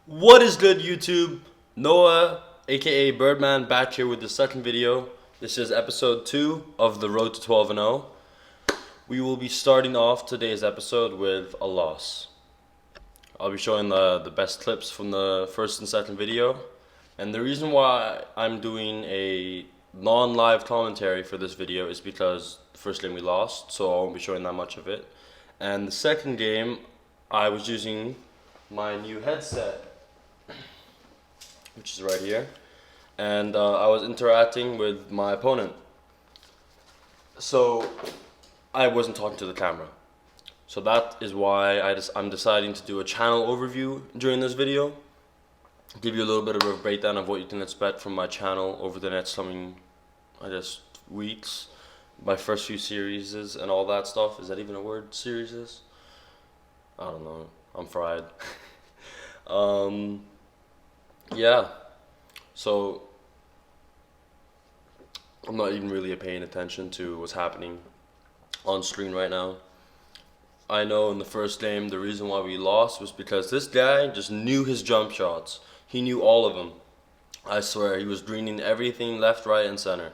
What is good, YouTube? Noah, aka Birdman, back here with the second video. This is episode 2 of the Road to 12-0. We will be starting off today's episode with a loss. I'll be showing the best clips from the first and second video. And the reason why I'm doing a non-live commentary for this video is because the first game we lost, so I won't be showing that much of it. And the second game, I was using my new headset, which is right here, and I was interacting with my opponent. So I wasn't talking to the camera. So that is why I'm deciding to do a channel overview during this video. Give you a little bit of a breakdown of what you can expect from my channel over the next coming, weeks. My first few series and all that stuff. Is that even a word? Series? I don't know. I'm fried. Yeah. So I'm not even really paying attention to what's happening on screen right now. I know in the first game the reason why we lost was because this guy just knew his jump shots. He knew all of them. I swear, he was greening everything left, right, and center.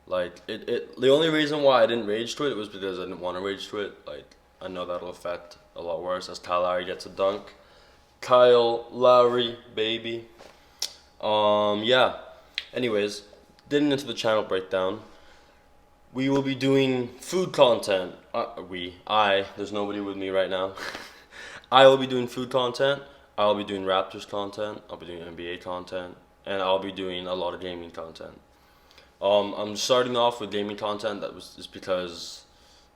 Like, the only reason why I didn't rage quit was because I didn't want to rage quit. Like, I know that'll affect a lot worse as Kyle Lowry gets a dunk. Kyle Lowry, baby. Yeah. Anyways, getting into the channel breakdown. We will be doing food content. There's nobody with me right now. I will be doing food content. I'll be doing Raptors content. I'll be doing NBA content. And I'll be doing a lot of gaming content. I'm starting off with gaming content. Just because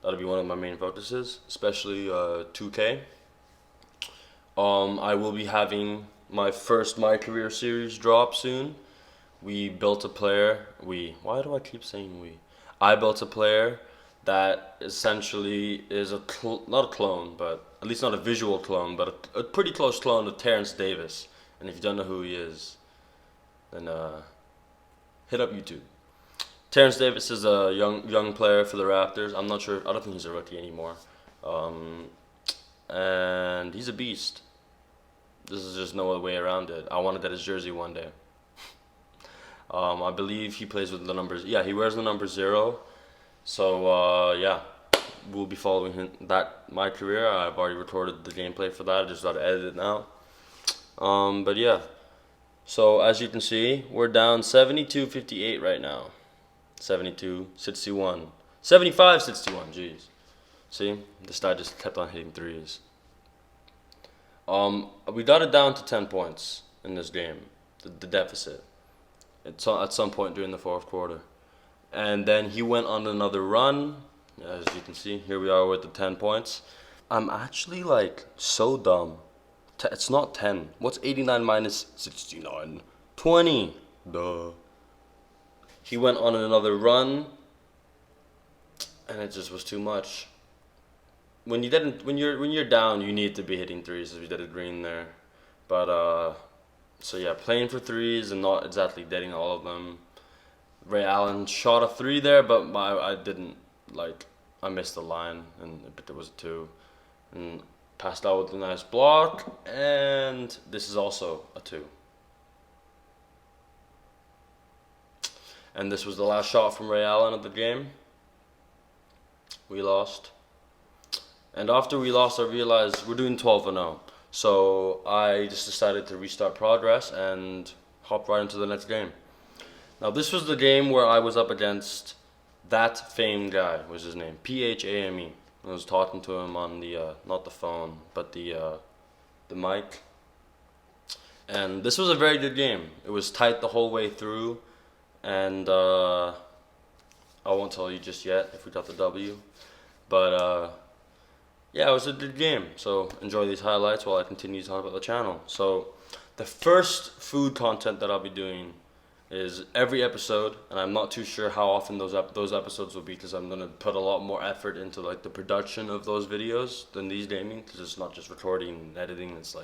that'll be one of my main focuses, especially 2K. I will be having my first My Career series drop soon. We built a player. Why do I keep saying we? I built a player that essentially is not a clone, but at least not a visual clone, but a pretty close clone of Terrence Davis. And if you don't know who he is, then hit up YouTube. Terrence Davis is a young player for the Raptors. I'm not sure. I don't think he's a rookie anymore. And he's a beast. This is just no other way around it. I want to get his jersey one day. I believe he plays with the numbers. Yeah, he wears the number 0. So yeah, we'll be following my career. I've already recorded the gameplay for that. I just got to edit it now. But yeah. So as you can see, we're down 72-58 right now. 72-61. 75-61. Jeez. See, this guy just kept on hitting threes. We got it down to 10 points in this game, the deficit, at some point during the fourth quarter. And then he went on another run. As you can see, here we are with the 10 points. I'm actually so dumb. It's not 10. What's 89 minus 69? 20. Duh. He went on another run, and it just was too much. When you're down, you need to be hitting threes, as we did a green there. But so yeah, playing for threes and not exactly getting all of them. Ray Allen shot a 3 there, but I didn't I missed the line, but there was a 2, and passed out with a nice block, and this is also a 2. And this was the last shot from Ray Allen of the game. We lost. And after we lost, I realized we're doing 12-0. So I just decided to restart progress and hop right into the next game. Now this was the game where I was up against that famed guy, was his name, Phame. I was talking to him on the, not the phone, but the mic. And this was a very good game. It was tight the whole way through. And I won't tell you just yet if we got the W. But yeah, it was a good game. So enjoy these highlights while I continue to talk about the channel. So the first food content that I'll be doing is every episode, and I'm not too sure how often those episodes will be, because I'm gonna put a lot more effort into the production of those videos than these gaming, because it's not just recording and editing. It's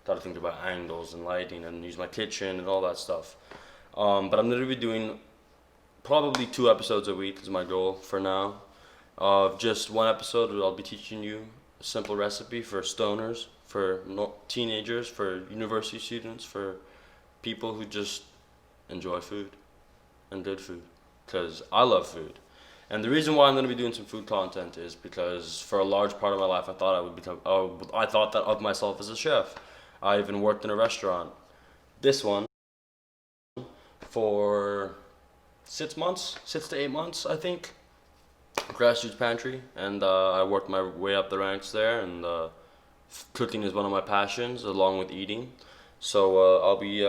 gotta think about angles and lighting and use my kitchen and all that stuff. But I'm gonna be doing probably 2 episodes a week is my goal for now. Just one episode where I'll be teaching you a simple recipe for stoners, for teenagers, for university students, for people who just enjoy food and good food. Because I love food. And the reason why I'm going to be doing some food content is because for a large part of my life, I thought I would become, I thought that of myself as a chef. I even worked in a restaurant. This one for 6 to 8 months, I think. Grassroots Pantry, and I worked my way up the ranks there, and cooking is one of my passions, along with eating. So I'll be,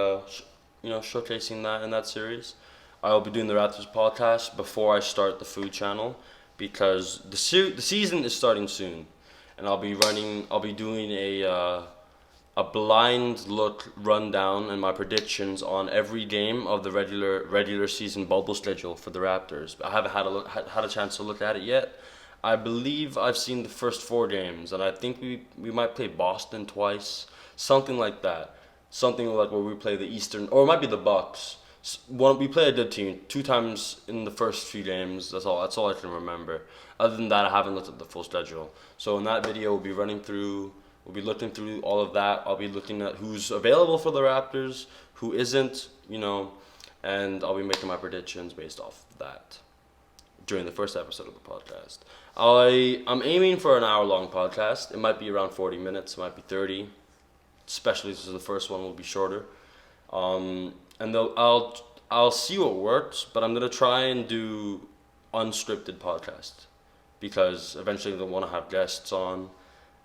showcasing that in that series. I'll be doing the Raptors podcast before I start the food channel, because the season is starting soon, and I'll be doing a blind look rundown and my predictions on every game of the regular season bubble schedule for the Raptors. I haven't had a chance to look at it yet. I believe I've seen the first 4 games, and I think we might play Boston twice, something like that. Something like where we play the Eastern, or it might be the Bucks. We play a good team 2 times in the first few games. That's all I can remember. Other than that, I haven't looked at the full schedule. So in that video, we'll be looking through all of that. I'll be looking at who's available for the Raptors, who isn't, and I'll be making my predictions based off of that during the first episode of the podcast. I'm aiming for an hour-long podcast. It might be around 40 minutes. It might be 30, especially since the first one will be shorter. And I'll see what works, but I'm gonna try and do unscripted podcast, because eventually they'll want to have guests on.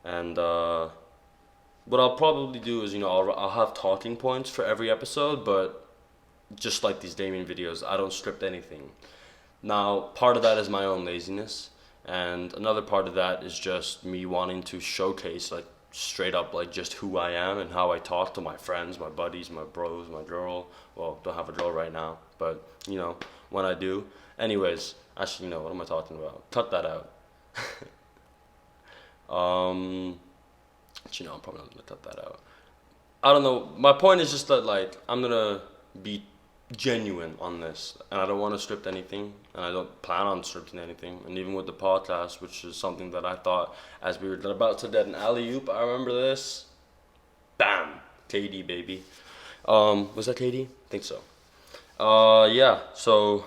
And what I'll probably do is, I'll have talking points for every episode, but just like these gaming videos, I don't script anything. Now, part of that is my own laziness, and another part of that is just me wanting to showcase, like, straight up, like, just who I am and how I talk to my friends, my buddies, my bros, my girl. Well, don't have a girl right now, but, when I do. Anyways, actually, what am I talking about? Cut that out. I'm probably not gonna cut that out. I don't know. My point is just that, like, I'm gonna be genuine on this, and I don't want to script anything, and I don't plan on scripting anything. And even with the podcast, which is something that I thought, as we were about to get an alley-oop, I remember this. Bam! KD, baby. Was that KD? I think so. Yeah. So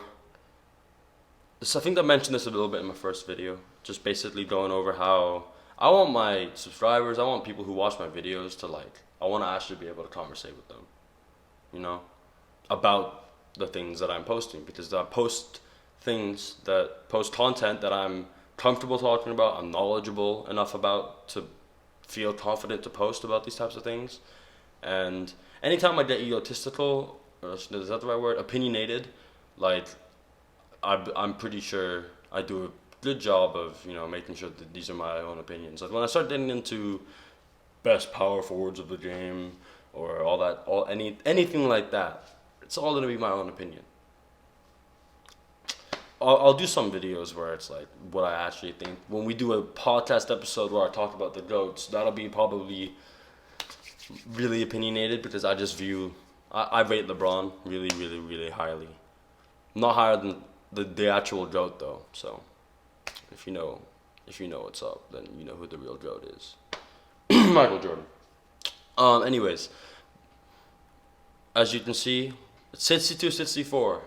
I think I mentioned this a little bit in my first video. Just basically going over how I want my subscribers, I want people who watch my videos to, like, I want to actually be able to conversate with them, about the things that I'm posting, because I post content that I'm comfortable talking about, I'm knowledgeable enough about to feel confident to post about these types of things. And anytime I get egotistical, or is that the right word, opinionated, like, I'm pretty sure I do a good job of, making sure that these are my own opinions. Like, when I start getting into best power forwards of the game, or anything like that, it's all gonna be my own opinion. I'll do some videos where it's like what I actually think. When we do a podcast episode where I talk about the GOATs, that'll be probably really opinionated, because I just I rate LeBron really, really, really highly. Not higher than the actual GOAT though. So if you know what's up, then you know who the real GOAT is. Michael Jordan. Anyways, as you can see, it's 62-64.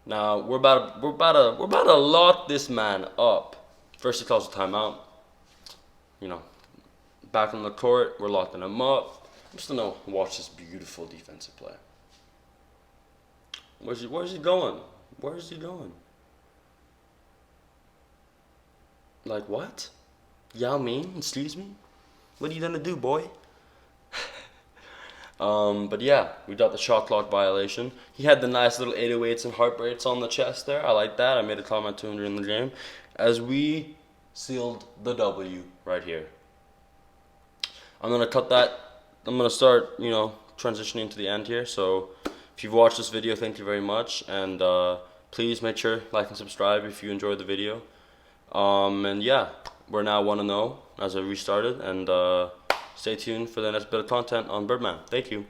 Now we're about to lock this man up. First he calls a timeout. Back on the court, we're locking him up. I'm just gonna watch this beautiful defensive play. Where's he going? Where is he going? Like, what? Yao Ming, excuse me? What are you gonna do, boy? But yeah, we got the shot clock violation. He had the nice little 808s and heartbreaks on the chest there. I like that. I made a comment to him during the game, as we sealed the W right here. I'm gonna cut that. I'm gonna start, transitioning to the end here. So if you've watched this video, thank you very much, and please make sure like and subscribe if you enjoyed the video. And yeah, we're now 1-0 as I restarted, and stay tuned for the next bit of content on Birdman. Thank you.